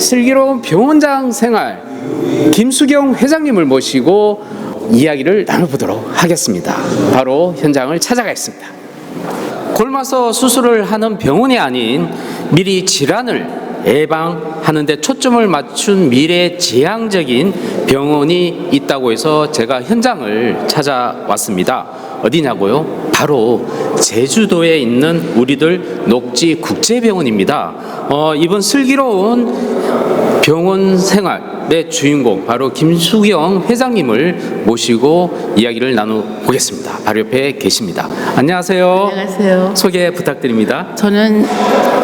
슬기로운 병원장 생활 김수경 회장님을 모시고 이야기를 나눠보도록 하겠습니다. 바로 현장을 찾아가겠습니다. 골마서 수술을 하는 병원이 아닌 미리 질환을 예방하는 데 초점을 맞춘 미래지향적인 병원이 있다고 해서 제가 현장을 찾아왔습니다. 어디냐고요? 바로 제주도에 있는 우리들 녹지국제병원입니다. 이번 슬기로운 병원 생활의 주인공 바로 김수경 회장님을 모시고 이야기를 나눠보겠습니다. 바로 옆에 계십니다. 안녕하세요. 안녕하세요. 소개 부탁드립니다. 저는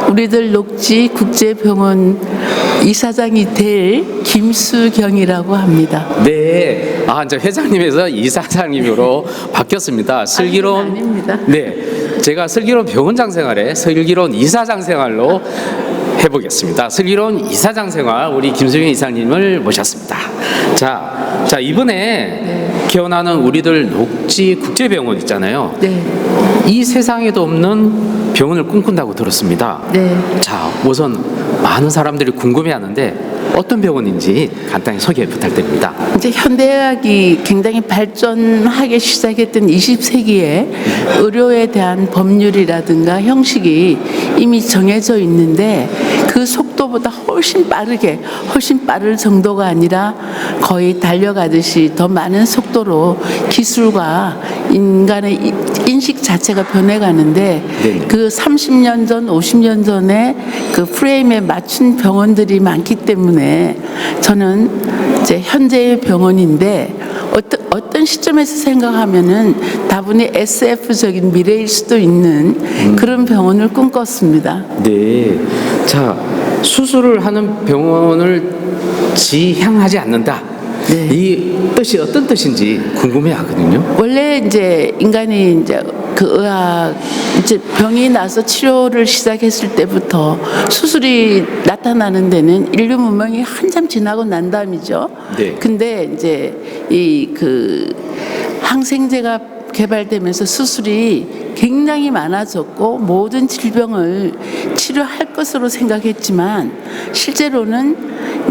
우리들 녹지 국제병원 이사장이 될 김수경이라고 합니다. 네, 이제 회장님에서 이사장님으로 바뀌었습니다. 슬기로운 아닙니다. 네, 제가 슬기로운 병원장 생활에 슬기로운 이사장 생활로 해보겠습니다. 슬기로운 이사장 생활 우리 김수경 이사님을 모셨습니다. 자 이번에 개원하는 우리들 녹지 국제병원 있잖아요. 네. 이 세상에도 없는 병원을 꿈꾼다고 들었습니다. 네. 자, 우선 많은 사람들이 궁금해하는데 어떤 병원인지 간단히 소개 부탁드립니다. 이제 현대의학이 굉장히 발전하기 시작했던 20세기에 의료에 대한 법률이라든가 형식이 이미 정해져 있는데 그 속도보다 훨씬 빠를 정도가 아니라 거의 달려가듯이 더 많은 속도로 기술과 인간의 인식 자체가 변해가는데 네네. 그 30년 전, 50년 전에 그 프레임에 맞춘 병원들이 많기 때문에 저는 이제 현재의 병원인데 어떤 시점에서 생각하면은 다분히 SF적인 미래일 수도 있는 그런 병원을 꿈꿨습니다. 네. 자, 수술을 하는 병원을 지향하지 않는다. 네. 이 뜻이 어떤 뜻인지 궁금해 하거든요. 원래 이제 인간이 이제 그 의학 이제 병이 나서 치료를 시작했을 때부터 수술이 나타나는 데는 인류 문명이 한참 지나고 난 다음이죠. 네. 근데 이제 이 그 항생제가 개발되면서 수술이 굉장히 많아졌고 모든 질병을 치료할 것으로 생각했지만 실제로는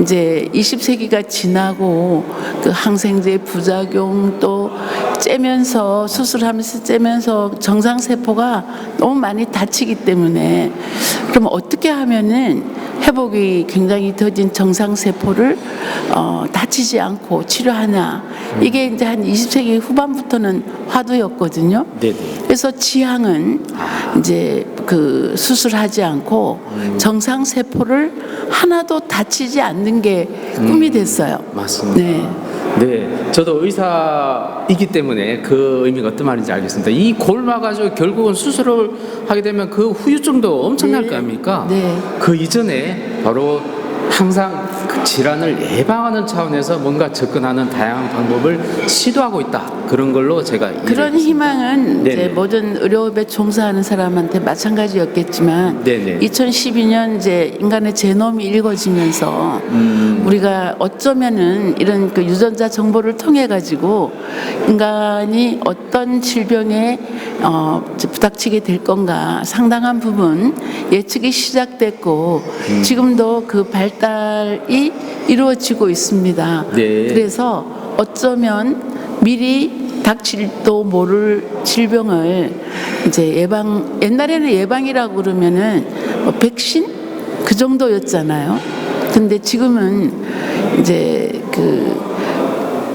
이제 20세기가 지나고 그 항생제 부작용 또 째면서 수술하면서 째면서 정상세포가 너무 많이 다치기 때문에 그럼 어떻게 하면은 회복이 굉장히 더딘 정상세포를 다치지 않고 치료하냐 이게 이제 한 20세기 후반부터는 화두였거든요. 네네. 그래서 지향은 이제 그 수술하지 않고 정상세포를 하나도 다치지 않는 게 꿈이 됐어요. 맞습니다. 네. 네, 저도 의사이기 때문에 그 의미가 어떤 말인지 알겠습니다. 이 골마가지고 결국은 수술을 하게 되면 그 후유증도 엄청날 네. 거 아닙니까? 네. 그 이전에 바로 항상 그 질환을 예방하는 차원에서 뭔가 접근하는 다양한 방법을 시도하고 있다. 그런 걸로 제가 그런 희망은 이제 네네. 모든 의료업에 종사하는 사람한테 마찬가지였겠지만 네네. 2012년 이제 인간의 제놈이 읽어지면서 우리가 어쩌면은 이런 그 유전자 정보를 통해 가지고 인간이 어떤 질병에 부닥치게 될 건가 상당한 부분 예측이 시작됐고 지금도 그 발달이 이루어지고 있습니다. 네. 그래서 어쩌면 미리 닥칠도 모를 질병을 이제 옛날에는 예방이라고 그러면은 백신 그 정도였잖아요. 근데 지금은 이제 그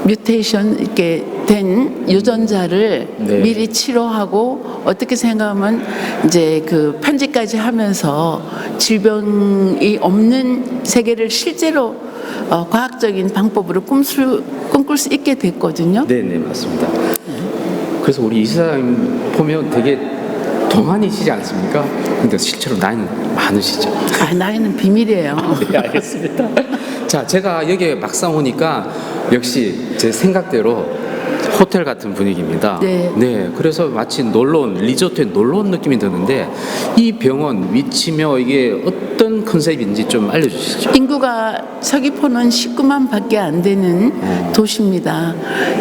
뮤테이션 이렇게 된 유전자를 네. 미리 치료하고 어떻게 생각하면 이제 그 편집까지 하면서 질병이 없는 세계를 실제로 과학적인 방법으로 꿈꿀 수 있게 됐거든요. 네네, 맞습니다. 그래서 우리 이사장님 보면 되게 동안이시지 않습니까? 근데 실제로 나이는 많으시죠? 나이는 비밀이에요. 네, 알겠습니다. 자, 제가 여기에 막상 오니까 역시 제 생각대로 호텔 같은 분위기입니다. 네. 그래서 마치 놀러온 리조트에 놀러온 느낌이 드는데 이 병원 위치며 이게 어떤 컨셉인지 좀 알려주시죠. 인구가 서귀포는 19만 밖에 안 되는 도시입니다.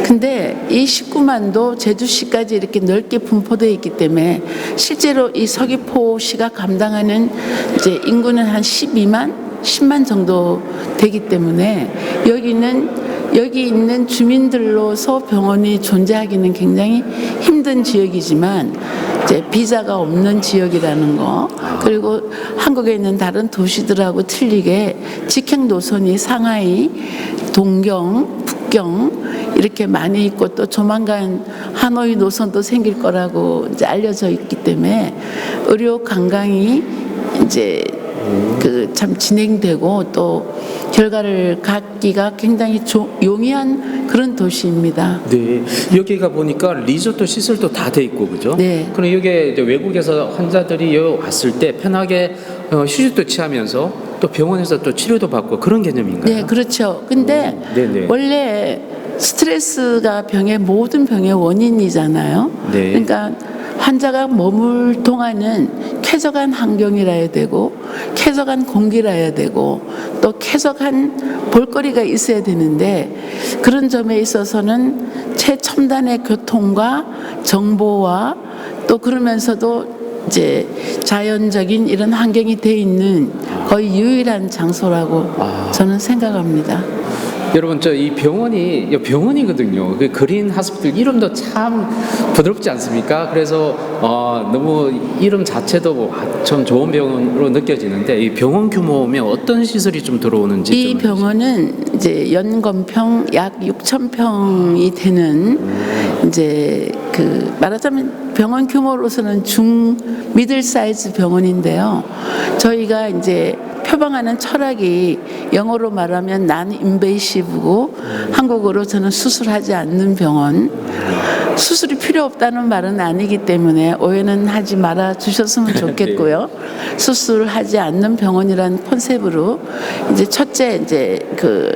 근데 이 19만도 제주시까지 이렇게 넓게 분포되어 있기 때문에 실제로 이 서귀포시가 감당하는 이제 인구는 한 12만 10만 정도 되기 때문에 여기 있는 주민들로서 병원이 존재하기는 굉장히 힘든 지역이지만 이제 비자가 없는 지역이라는 거, 그리고 한국에 있는 다른 도시들하고 틀리게 직행 노선이 상하이, 동경, 북경 이렇게 많이 있고 또 조만간 하노이 노선도 생길 거라고 이제 알려져 있기 때문에 의료 관광이 이제 참 진행되고 또 결과를 갖기가 굉장히 용이한 그런 도시입니다. 네, 여기가 보니까 리조트 시설도 다 돼 있고 그죠? 네. 그럼 이게 이제 외국에서 환자들이 여기 왔을 때 편하게 휴식도 취하면서 또 병원에서 또 치료도 받고 그런 개념인가요? 네, 그렇죠. 근데 네네. 원래 스트레스가 모든 병의 원인이잖아요. 네. 그러니까 환자가 머물 동안은 쾌적한 환경이라야 되고 쾌적한 공기라야 되고 또 쾌적한 볼거리가 있어야 되는데 그런 점에 있어서는 최첨단의 교통과 정보와 또 그러면서도 이제 자연적인 이런 환경이 돼 있는 거의 유일한 장소라고 저는 생각합니다. 여러분 저 이 병원이거든요. 그 그린 하스피털 이름도 참 부드럽지 않습니까? 그래서 너무 이름 자체도 참 좋은 병원으로 느껴지는데 이 병원 규모면 어떤 시설이 좀 들어오는지 이 병원은 이제 연건평 약 6,000평이 되는 이제 그 말하자면 병원 규모로서는 미들 사이즈 병원인데요. 저희가 이제 표방하는 철학이 영어로 말하면 난 인베이시브고 한국어로 저는 수술하지 않는 병원. 수술이 필요 없다는 말은 아니기 때문에 오해는 하지 말아 주셨으면 좋겠고요. 수술하지 않는 병원이라는 컨셉으로 이제 첫째 이제 그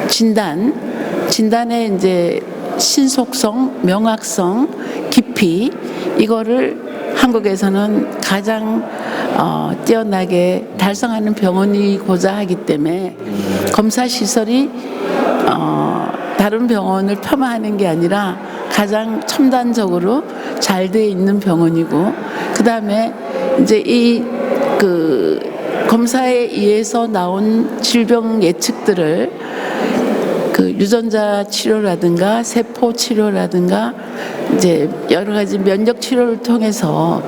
진단의 이제 신속성, 명확성, 깊이 이거를 한국에서는 가장 뛰어나게 달성하는 병원이고자 하기 때문에 검사 시설이 다른 병원을 폄하하는 게 아니라 가장 첨단적으로 잘 돼 있는 병원이고 그다음에 이제 이 그 검사에 의해서 나온 질병 예측들을 그 유전자 치료라든가 세포 치료라든가 이제 여러 가지 면역 치료를 통해서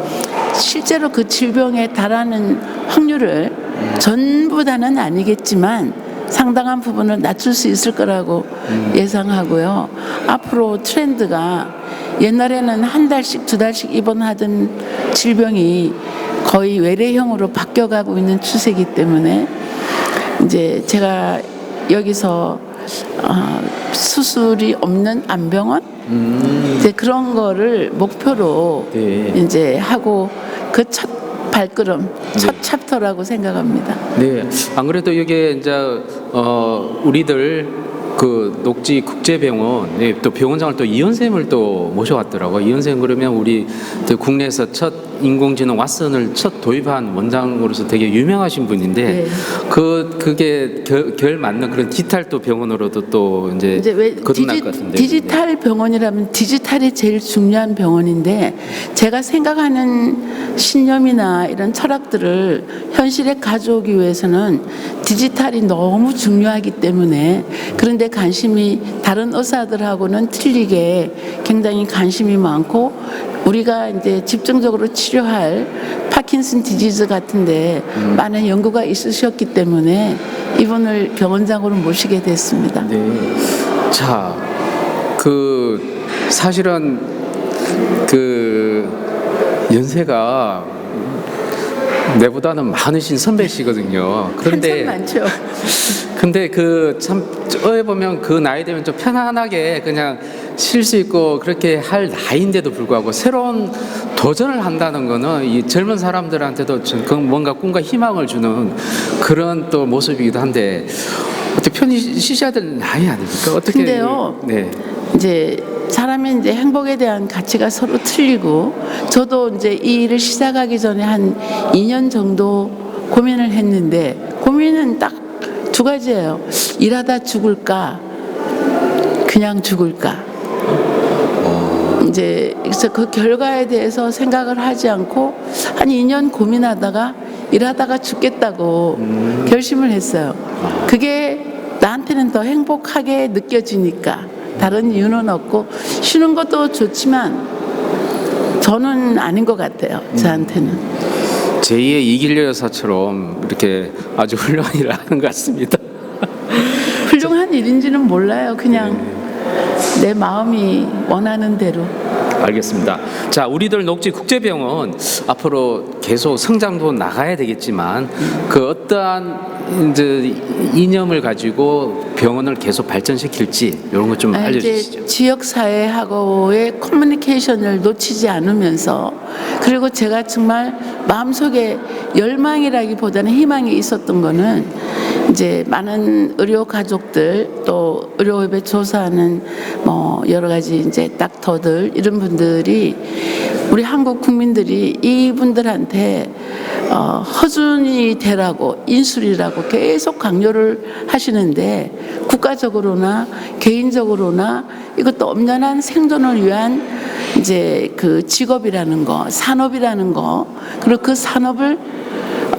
실제로 그 질병에 달하는 확률을 전부 다는 아니겠지만 상당한 부분을 낮출 수 있을 거라고 예상하고요. 앞으로 트렌드가 옛날에는 한 달씩 두 달씩 입원하던 질병이 거의 외래형으로 바뀌어가고 있는 추세이기 때문에 이제 제가 여기서 수술이 없는 안병원 이제 그런 거를 목표로 네. 이제 하고 그 첫 발걸음, 첫 챕터라고 생각합니다. 네, 안 그래도 이게 이제 우리들 그 녹지 국제병원 또 병원장을 또 이현쌤을 또 모셔왔더라고요. 이현쌤 그러면 우리 또 국내에서 첫 인공지능 왓슨을 첫 도입한 원장으로서 되게 유명하신 분인데 네. 그게 결 맞는 그런 디지털 또 병원으로도 또 이제 왜 거듭날 것 같은데. 디지털 병원이라면 디지털이 제일 중요한 병원인데 제가 생각하는 신념이나 이런 철학들을 현실에 가져오기 위해서는 디지털이 너무 중요하기 때문에 그런데 관심이 다른 의사들하고는 틀리게 굉장히 관심이 많고 우리가 이제 집중적으로 치료할 파킨슨 디지즈 같은데 많은 연구가 있으셨기 때문에 이분을 병원장으로 모시게 됐습니다. 네. 자, 그 사실은 그 연세가 내보다는 많으신 선배시거든요. 그런데 한참 많죠. 근데 그 참 어에 보면 그 나이 되면 좀 편안하게 그냥 쉴 수 있고 그렇게 할 나이인데도 불구하고 새로운 도전을 한다는 거는 이 젊은 사람들한테도 뭔가 꿈과 희망을 주는 그런 또 모습이기도 한데 어떻게 편히 쉬셔야 될 나이 아닙니까? 어떻게? 근데요. 네. 이제 사람의 이제 행복에 대한 가치가 서로 틀리고 저도 이제 이 일을 시작하기 전에 한 2년 정도 고민을 했는데 고민은 딱 두 가지예요. 일하다 죽을까, 그냥 죽을까. 이제 그래서 그 결과에 대해서 생각을 하지 않고 한 2년 고민하다가 일하다가 죽겠다고 결심을 했어요. 그게 나한테는 더 행복하게 느껴지니까 다른 이유는 없고 쉬는 것도 좋지만 저는 아닌 것 같아요. 저한테는. 제2의 이길려 여사처럼 이렇게 아주 훌륭한 일을 하는 것 같습니다. 훌륭한 일인지는 몰라요. 그냥 내 마음이 원하는 대로. 알겠습니다. 자, 우리들 녹지 국제병원 앞으로 계속 성장도 나가야 되겠지만 그 어떠한 이제 이념을 가지고 병원을 계속 발전시킬지 이런 것 좀 알려주시죠. 이제 지역 사회하고의 커뮤니케이션을 놓치지 않으면서 그리고 제가 정말 마음속에 열망이라기보다는 희망이 있었던 거는 이제 많은 의료 가족들 또 의료협에 조사하는 뭐 여러 가지 이제 닥터들 이런 분들이 우리 한국 국민들이 이분들한테 허준이 되라고 인술이라고 계속 강요를 하시는데 국가적으로나 개인적으로나 이것도 엄연한 생존을 위한 이제 그 직업이라는 거, 산업이라는 거, 그리고 그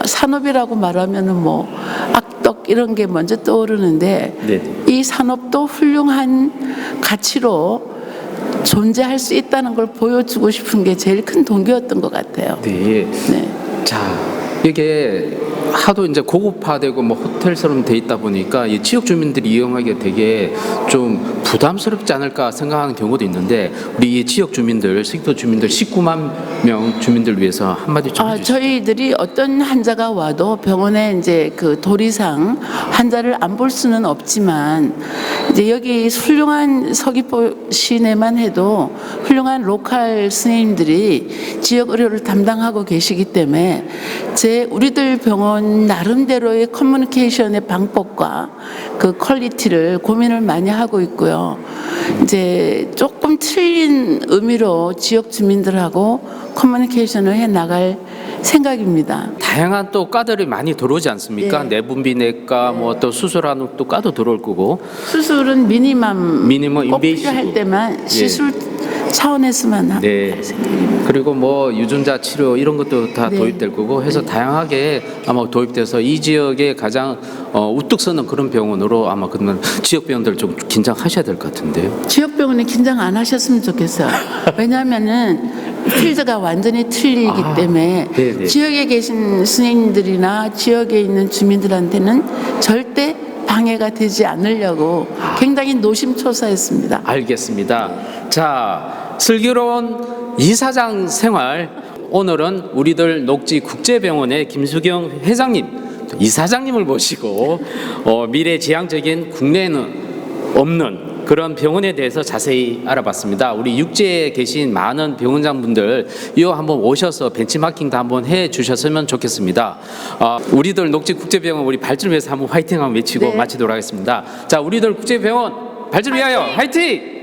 산업이라고 말하면은 뭐 악덕 이런 게 먼저 떠오르는데 네. 이 산업도 훌륭한 가치로 존재할 수 있다는 걸 보여주고 싶은 게 제일 큰 동기였던 것 같아요. 네. 네. 자, 이게 하도 이제 고급화되고 뭐 호텔처럼 돼 있다 보니까 이 지역 주민들이 이용하기에 되게 좀 부담스럽지 않을까 생각하는 경우도 있는데 우리 이 지역 주민들, 식도 주민들 19만 명 주민들 위해서 한마디 좀 해주시죠. 저희들이 어떤 환자가 와도 병원에 이제 그 도리상 환자를 안 볼 수는 없지만 이제 여기 훌륭한 서귀포 시내만 해도 훌륭한 로컬 선생님들이 지역 의료를 담당하고 계시기 때문에 우리들 병원 나름대로의 커뮤니케이션의 방법과 그 퀄리티를 고민을 많이 하고 있고요. 이제 조금 틀린 의미로 지역 주민들하고 커뮤니케이션을 해 나갈 생각입니다. 다양한 또 과들이 많이 들어오지 않습니까? 네. 내분비내과 뭐 또 수술하는 또 과도 들어올 거고 수술은 미니멈 미니멈 꼭 인베이시브. 필요할 때만 시술 차원에서만 네. 할 생각입니다. 그리고 뭐 유전자 치료 이런 것도 다 네. 도입될 거고 해서 다양하게 아마 도입돼서 이 지역에 가장 우뚝 서는 그런 병원으로 아마 그러면 지역 병원들 좀 긴장하셔야 될 것 같은데요. 지역병원에 긴장 안 하셨으면 좋겠어요. 왜냐하면은 필드가 완전히 틀리기 때문에 네네. 지역에 계신 선생님들이나 지역에 있는 주민들한테는 절대 방해가 되지 않으려고 굉장히 노심초사했습니다. 알겠습니다. 자, 슬기로운 이사장 생활 오늘은 우리들 녹지 국제병원의 김수경 회장님, 이사장님을 모시고 미래지향적인 국내에는 없는 그런 병원에 대해서 자세히 알아봤습니다. 우리 육지에 계신 많은 병원장분들 이거 한번 오셔서 벤치마킹도 한번 해 주셨으면 좋겠습니다. 우리들 녹지 국제병원 우리 발전을 위해서 한번 화이팅 한번 외치고 네. 마치도록 하겠습니다. 자, 우리들 국제병원 발전을 위하여 화이팅!